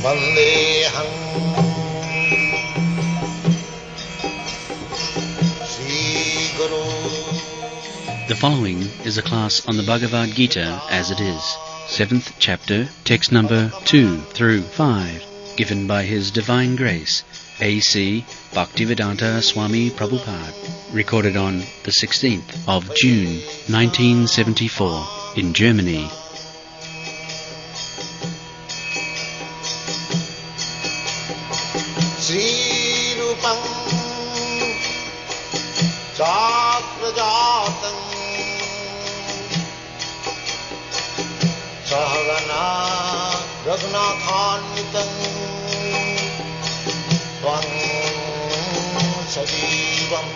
Vandeham Sri Guru. The following is a class on the Bhagavad Gita as it is, 7th chapter, text number 2 through 5, given by His Divine Grace, A.C. Bhaktivedanta Swami Prabhupada, recorded on the 16th of June, 1974, in Germany. Sri Rupam Chakrajatam Sahagana Raghunathanvitam Tvam Sajivam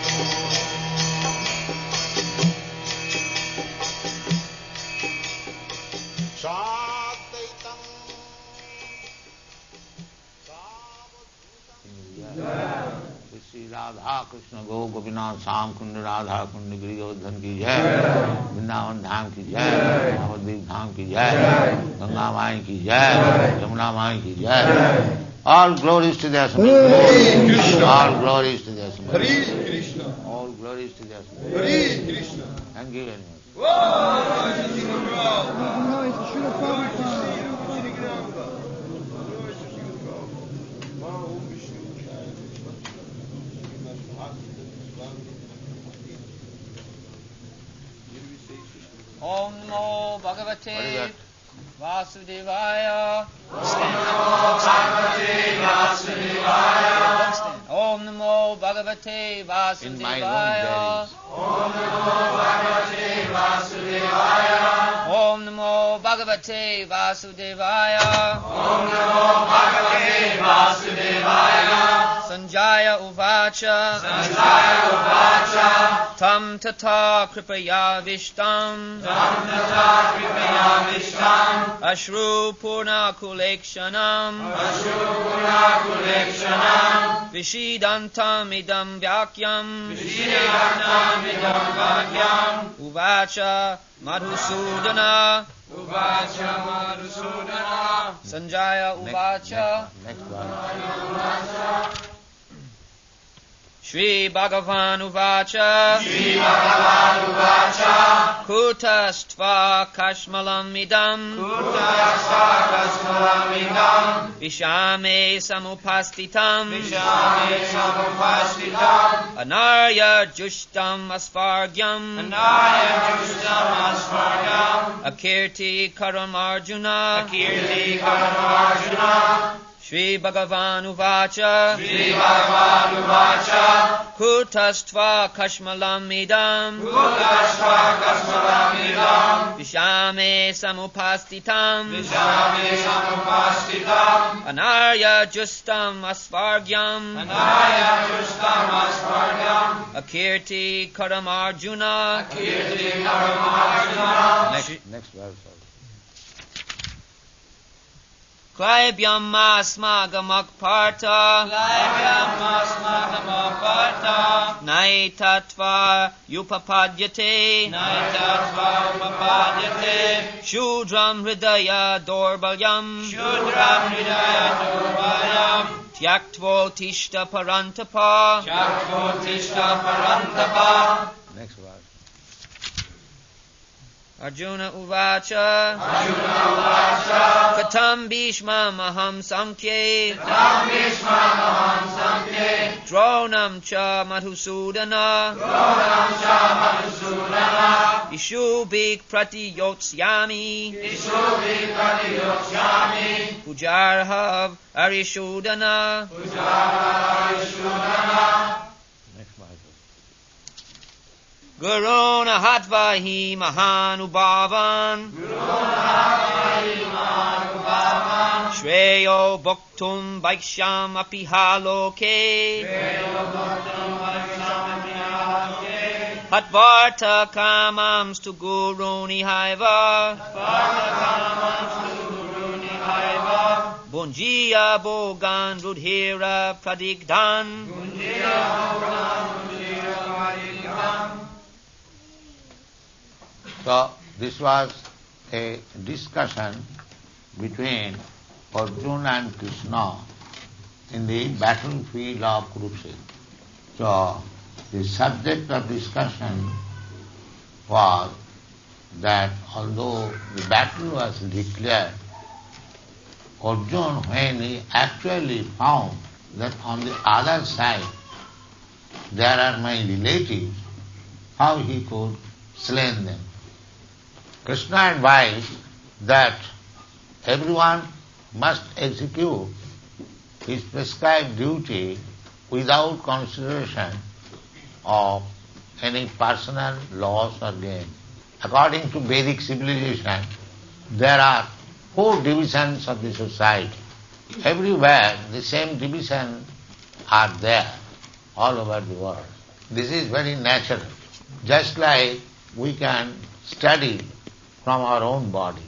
Sadvaitam Shri Radha Krishna गो गोपीनाथ श्याम कुंड राधा कुंड गिरिवर्धन की जय, वृंदावन धाम की जय, नवद्वीप धाम की जय, गंगा माई की जय, यमुना माई की जय. All glories to their Supreme Lord. All glories to their Supreme Lord. All glories to their Supreme Lord. Thank you very much. Om Namo Bhagavate Vasudevaya. Om Namo Bhagavate Vasudevaya. Om Namo Bhagavate Vasudevaya. Sanjaya Uvacha. Tam tata kripaya vishtam. Ashru purna kulekshanam. Vishidantam idam vyakyam. Uvacha Madhusudana. Sanjaya Uvacha. Shri Bhagavan Uvacha. Kutastva kashmalam idam. Vishame samupastitam. Anarya jushtam asvargyam. Akirti karam arjuna. Shri Bhagavan Uvacha. Kutastva kashmalam idam. Vishame samupastitam. Anarya justam asvargyam. Akirti karam arjuna. Next verse. Klaibhyam asmagamak parta. Nai tattva yupapadyate. Shudram hridaya dorbalyam. Tyaktvo tishta parantapa. Next verse. Arjuna Uvacha. Katam Bhishma Maham Sankhye. Dronam Cha Madhusudana. Ishubhik Pratiyotsyami. Pujarhav Arishudana. Guruna Hatvahi Mahanubhavan. Shreyo Bhaktum Vaiksham Apihaloke. Hatvarta Kamams tu Guruni Haiva. Bunjiya Bogan Rudhira Pradigdan. So, this was a discussion between Arjuna and Krishna in the battlefield of Kurukshetra. So, the subject of discussion was that although the battle was declared, Arjuna, when he actually found that on the other side there are my relatives, how he could slay them. Krishna advised that everyone must execute his prescribed duty without consideration of any personal loss or gain. According to Vedic civilization, there are 4 divisions of the society. Everywhere the same divisions are there all over the world. This is very natural. Just like we can study from our own body.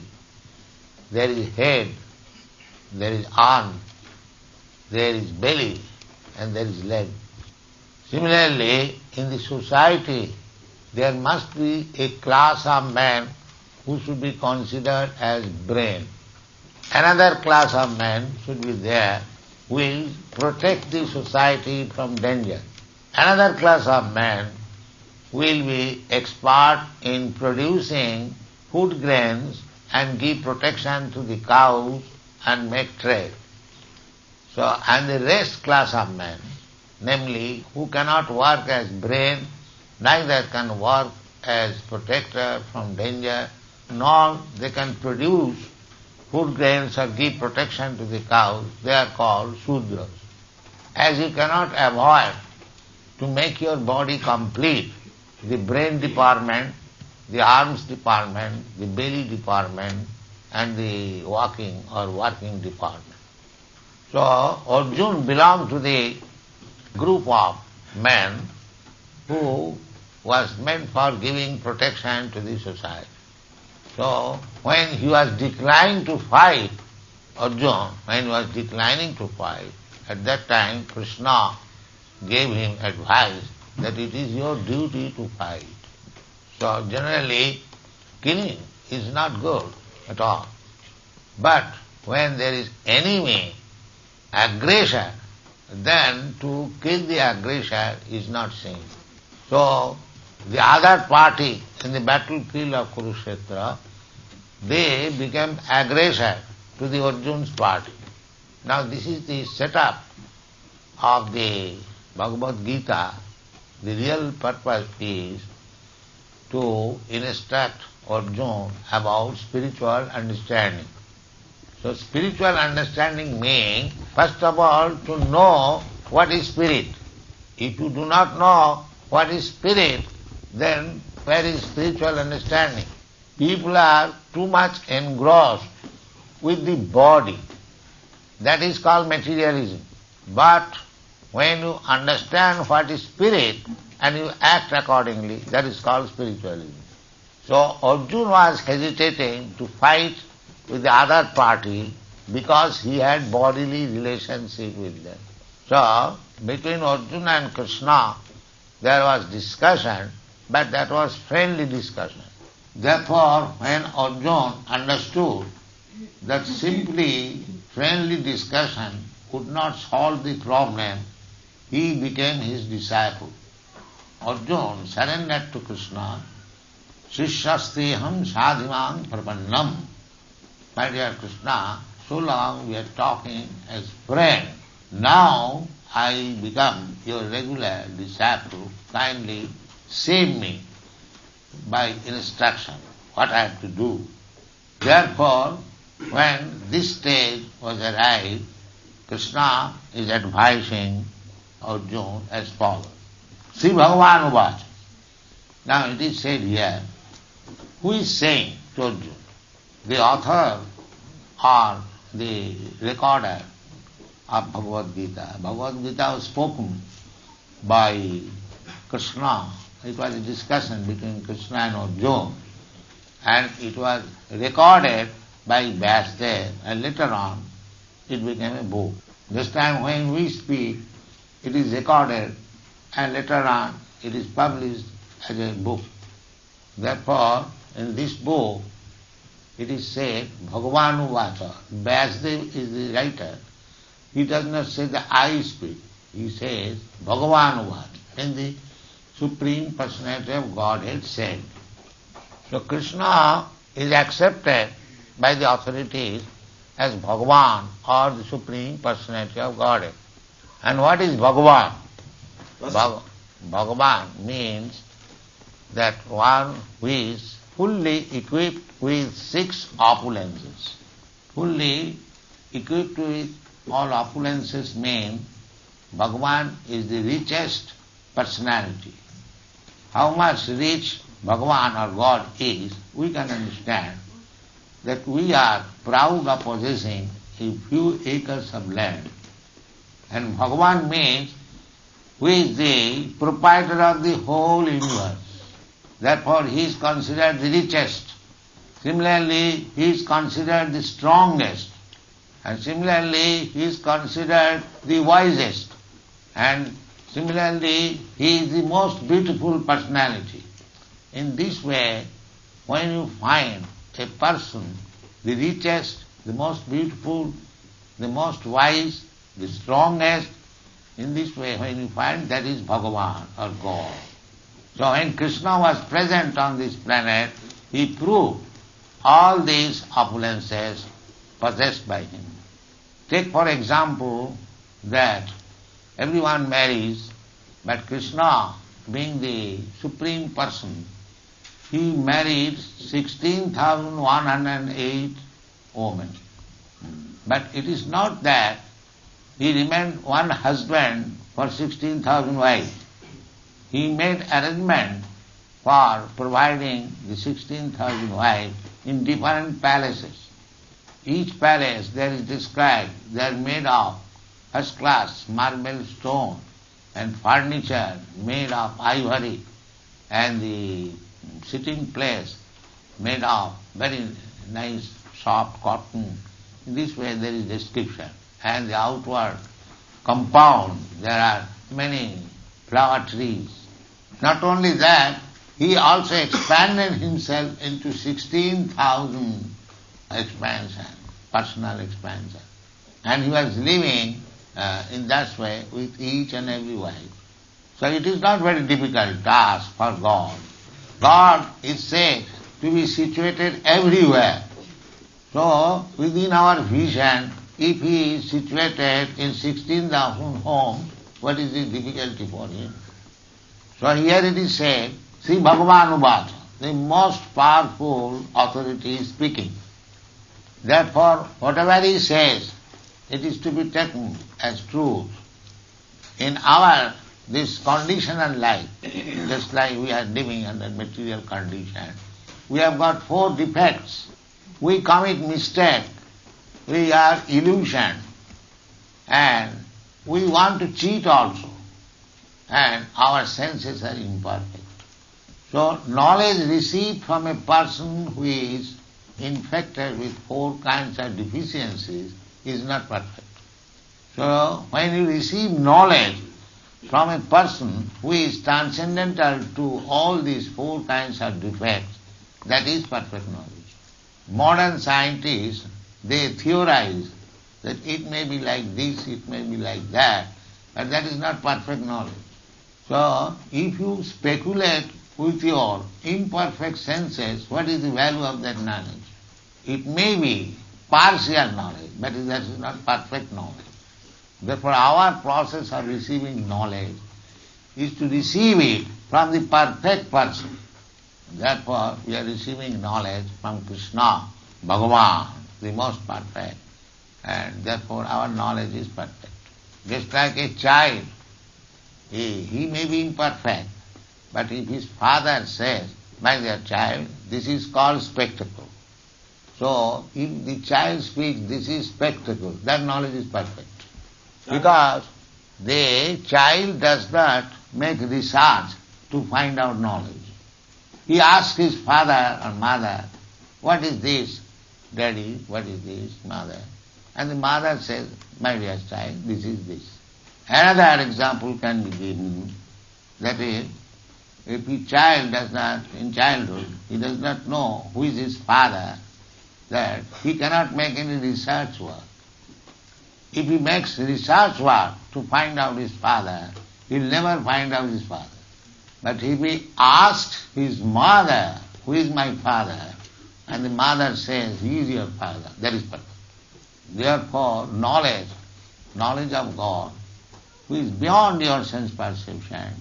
There is head, there is arm, there is belly, and there is leg. Similarly, in the society, there must be a class of men who should be considered as brain. Another class of men should be there who will protect the society from danger. Another class of men will be expert in producing food grains and give protection to the cows and make trade. So, and the rest class of men, namely who cannot work as brain, neither can work as protector from danger, nor they can produce food grains or give protection to the cows, they are called Sudras. As you cannot avoid to make your body complete, the brain department, the arms department, the belly department, and the walking or working department. So Arjuna belonged to the group of men who was meant for giving protection to the society. So when he was declining to fight, Arjuna, when he was declining to fight, at that time Krishna gave him advice that it is your duty to fight. So generally, killing is not good at all. But when there is enemy, aggressor, then to kill the aggressor is not sin. So the other party in the battlefield of Kurukshetra, they became aggressor to the Arjuna's party. Now this is the setup of the Bhagavad Gita. The real purpose is to instruct Arjuna about spiritual understanding. So spiritual understanding means, first of all, to know what is spirit. If you do not know what is spirit, then where is spiritual understanding? People are too much engrossed with the body. That is called materialism. But when you understand what is spirit and you act accordingly, that is called spiritualism. So Arjuna was hesitating to fight with the other party because he had bodily relationship with them. So between Arjuna and Krishna there was discussion, but that was friendly discussion. Therefore, when Arjuna understood that simply friendly discussion could not solve the problem, he became his disciple. Arjuna surrendered to Krishna. Shishyasteham sadhimam prapannam. My dear Krishna, so long we are talking as friend. Now I become your regular disciple. Kindly save me by instruction, what I have to do. Therefore, when this stage was arrived, Krishna is advising Arjuna as follows. Sri Bhagavan Uvacha. Now it is said here, who is saying to Arjuna? The author or the recorder of Bhagavad Gita. Bhagavad Gita was spoken by Krishna. It was a discussion between Krishna and Arjuna, and it was recorded by Vyasdev, and later on it became a book. This time when we speak, it is recorded and later on it is published as a book. Therefore, in this book, it is said, Bhagavanu Vacha. Vyasdev is the writer. He does not say the I speak. He says Bhagavanu Vacha. And the Supreme Personality of Godhead said. So Krishna is accepted by the authorities as Bhagavan or the Supreme Personality of Godhead. And what is Bhagavan? Bhagavan means that one who is fully equipped with 6 opulences. Fully equipped with all opulences mean Bhagavan is the richest personality. How much rich Bhagavan or God is, we can understand that we are proud of possessing a few acres of land. And Bhagavan means who is the proprietor of the whole universe. Therefore he is considered the richest. Similarly, he is considered the strongest. And similarly, he is considered the wisest. And similarly, he is the most beautiful personality. In this way, when you find a person, the richest, the most beautiful, the most wise, the strongest, in this way, when you find, that is Bhagavan or God. So when Krishna was present on this planet, he proved all these opulences possessed by him. Take for example that everyone marries, but Krishna, being the Supreme Person, he married 16,108 women. But it is not that he remained one husband for 16,000 wives. He made arrangement for providing the 16,000 wives in different palaces. Each palace, there is described, they are made of first-class marble stone and furniture made of ivory, and the sitting place made of very nice soft cotton. In this way there is description. And the outward compound, there are many flower trees. Not only that, he also expanded himself into 16,000 expansion, personal expansion. And he was living in that way with each and every wife. So it is not very difficult task for God. God is said to be situated everywhere. So within our vision, if he is situated in 16,000 homes, what is the difficulty for him? So here it is said, Sri Bhagavanubhata, the most powerful authority is speaking. Therefore, whatever he says, it is to be taken as truth. In our this conditional life, just like we are living under material condition, we have got 4 defects. We commit mistake, we are illusion, and we want to cheat also, and our senses are imperfect. So knowledge received from a person who is infected with 4 kinds of deficiencies is not perfect. So when you receive knowledge from a person who is transcendental to all these 4 kinds of defects, that is perfect knowledge. Modern scientists, they theorize that it may be like this, it may be like that, but that is not perfect knowledge. So if you speculate with your imperfect senses, what is the value of that knowledge? It may be partial knowledge, but that is not perfect knowledge. Therefore our process of receiving knowledge is to receive it from the perfect person. Therefore we are receiving knowledge from Krishna, Bhagavan, the most perfect, and therefore our knowledge is perfect. Just like a child, he may be imperfect, but if his father says, my dear child, this is called spectacle. So if the child speaks, this is spectacle, that knowledge is perfect. Because the child does not make research to find out knowledge. He asks his father or mother, what is this, daddy, what is this, mother? And the mother says, my dear child, this is this. Another example can be given, that is, if a child does not, in childhood, he does not know who is his father, that he cannot make any research work. If he makes research work to find out his father, he'll never find out his father. But if he asks his mother, who is my father, and the mother says, he is your father, that is perfect. Therefore, knowledge of God, who is beyond your sense perception,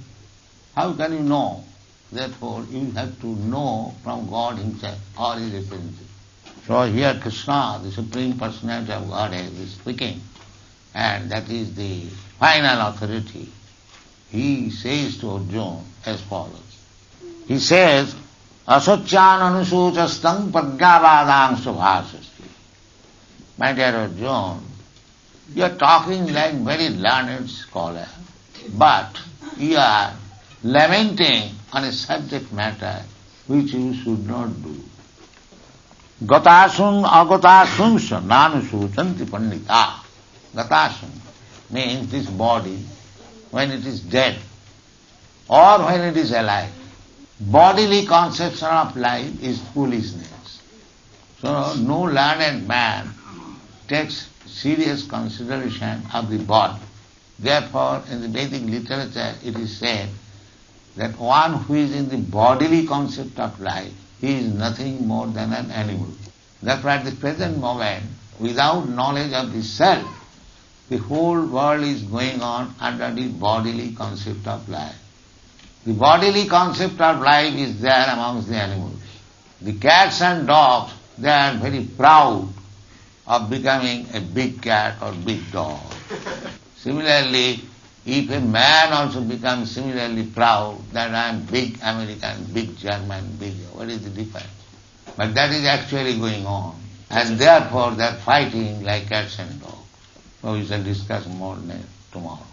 how can you know? Therefore, you have to know from God himself or his representative. So here Krishna, the Supreme Personality of Godhead, is speaking, and that is the final authority. He says to Arjuna as follows. He says, Asocyan anusuchastang padgavadang subhasasti. My dear Arjuna, you are talking like very learned scholar, but you are lamenting on a subject matter which you should not do. Gatasum agatasumsa nanusuchanti pandita. Gatasum means this body, when it is dead or when it is alive. Bodily conception of life is foolishness. So no learned man takes serious consideration of the body. Therefore, in the Vedic literature it is said that one who is in the bodily concept of life, he is nothing more than an animal. Therefore, at the present moment, without knowledge of the self, the whole world is going on under the bodily concept of life. The bodily concept of life is there amongst the animals. The cats and dogs, they are very proud of becoming a big cat or big dog. Similarly, if a man also becomes similarly proud that I am big American, big German, big, what is the difference? But that is actually going on. And therefore they are fighting like cats and dogs. So we shall discuss more tomorrow.